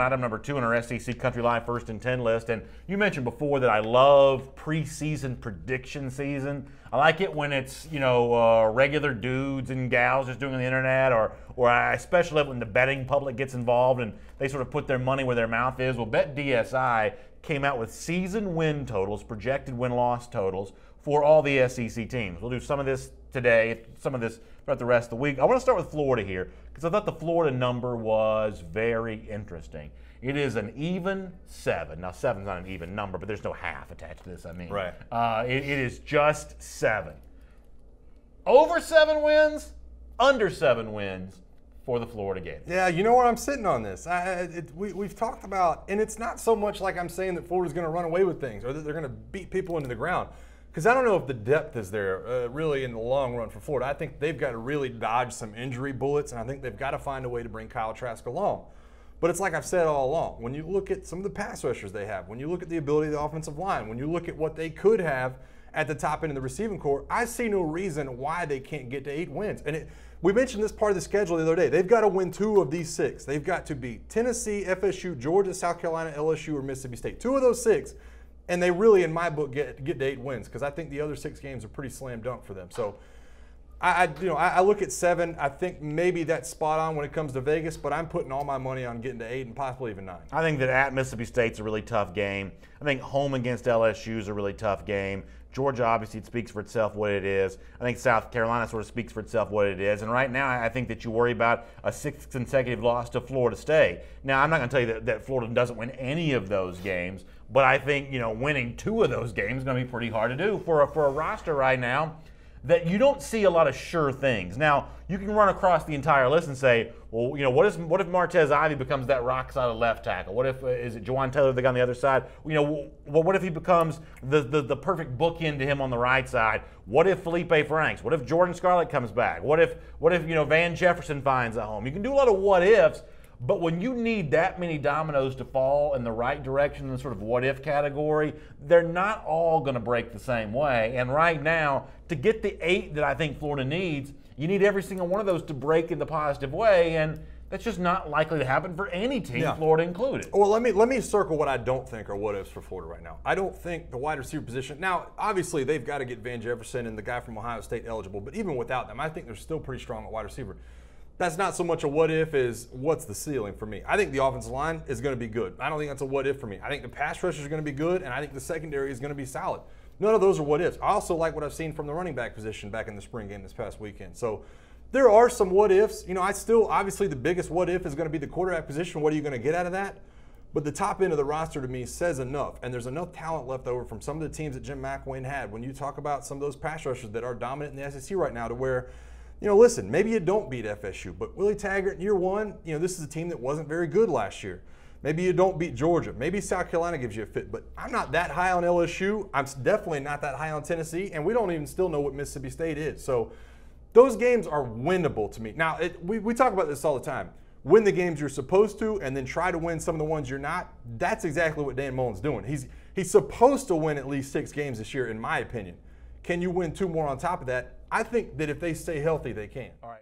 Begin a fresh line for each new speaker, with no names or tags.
item number 2 on our SEC Country Live First and 10 list. And you mentioned before that I love preseason prediction season. I like it when it's, regular dudes and gals just doing it on the internet, or I especially love it when the betting public gets involved and they sort of put their money where their mouth is. Well, BetDSI came out with season win totals, projected win-loss totals for all the SEC teams. We'll do some of this today, some of this throughout the rest of the week. I want to start with Florida here because I thought the Florida number was very interesting. It is an even 7. Now, 7's not an even number, but there's no half attached to this,
Right.
It is just 7. Over 7 wins, under 7 wins for the Florida Gators.
Yeah, you know where I'm sitting on this. We've talked about, and it's not so much like I'm saying that Florida's going to run away with things or that they're going to beat people into the ground. Because I don't know if the depth is there really in the long run for Florida. I think they've got to really dodge some injury bullets, and I think they've got to find a way to bring Kyle Trask along. But it's like I've said all along, when you look at some of the pass rushers they have, when you look at the ability of the offensive line, when you look at what they could have at the top end of the receiving corps, I see no reason why they can't get to 8 wins. And we mentioned this part of the schedule the other day. They've got to win 2 of these 6. They've got to beat Tennessee, FSU, Georgia, South Carolina, LSU, or Mississippi State. 2 of those 6. And they really, in my book, get to 8 wins because I think the other 6 games are pretty slam dunk for them. So I look at 7. I think maybe that's spot on when it comes to Vegas, but I'm putting all my money on getting to 8 and possibly even 9.
I think that at Mississippi State's a really tough game. I think home against LSU is a really tough game. Georgia, obviously, it speaks for itself what it is. I think South Carolina sort of speaks for itself what it is. And right now, I think that you worry about a 6th consecutive loss to Florida State. Now, I'm not going to tell you that Florida doesn't win any of those games, but I think, winning 2 of those games is going to be pretty hard to do for a roster right now that you don't see a lot of sure things. Now, you can run across the entire list and say, well, what if Martez Ivey becomes that rock solid left tackle? What if is it Jawan Taylor, the guy on the other side? What if he becomes the perfect bookend to him on the right side? What if Felipe Franks? What if Jordan Scarlett comes back? What if Van Jefferson finds a home? You can do a lot of what ifs. But when you need that many dominoes to fall in the right direction in the sort of what-if category, they're not all going to break the same way. And right now, to get the 8 that I think Florida needs, you need every single one of those to break in the positive way, and that's just not likely to happen for any team, Florida included.
Well, let me circle what I don't think are what-ifs for Florida right now. I don't think the wide receiver position – now, obviously, they've got to get Van Jefferson and the guy from Ohio State eligible, but even without them, I think they're still pretty strong at wide receiver. That's not so much a what-if as what's the ceiling for me. I think the offensive line is going to be good. I don't think that's a what-if for me. I think the pass rush is going to be good, and I think the secondary is going to be solid. None of those are what-ifs. I also like what I've seen from the running back position back in the spring game this past weekend. So there are some what-ifs. Obviously the biggest what-if is going to be the quarterback position. What are you going to get out of that? But the top end of the roster to me says enough, and there's enough talent left over from some of the teams that Jim McElwain had when you talk about some of those pass rushers that are dominant in the SEC right now to where – listen, maybe you don't beat FSU, but Willie Taggart in year 1, this is a team that wasn't very good last year. Maybe you don't beat Georgia. Maybe South Carolina gives you a fit, but I'm not that high on LSU. I'm definitely not that high on Tennessee, and we don't even still know what Mississippi State is. So those games are winnable to me. Now, we talk about this all the time. Win the games you're supposed to and then try to win some of the ones you're not. That's exactly what Dan Mullen's doing. He's supposed to win at least 6 games this year, in my opinion. Can you win 2 more on top of that? I think that if they stay healthy, they can.
All right.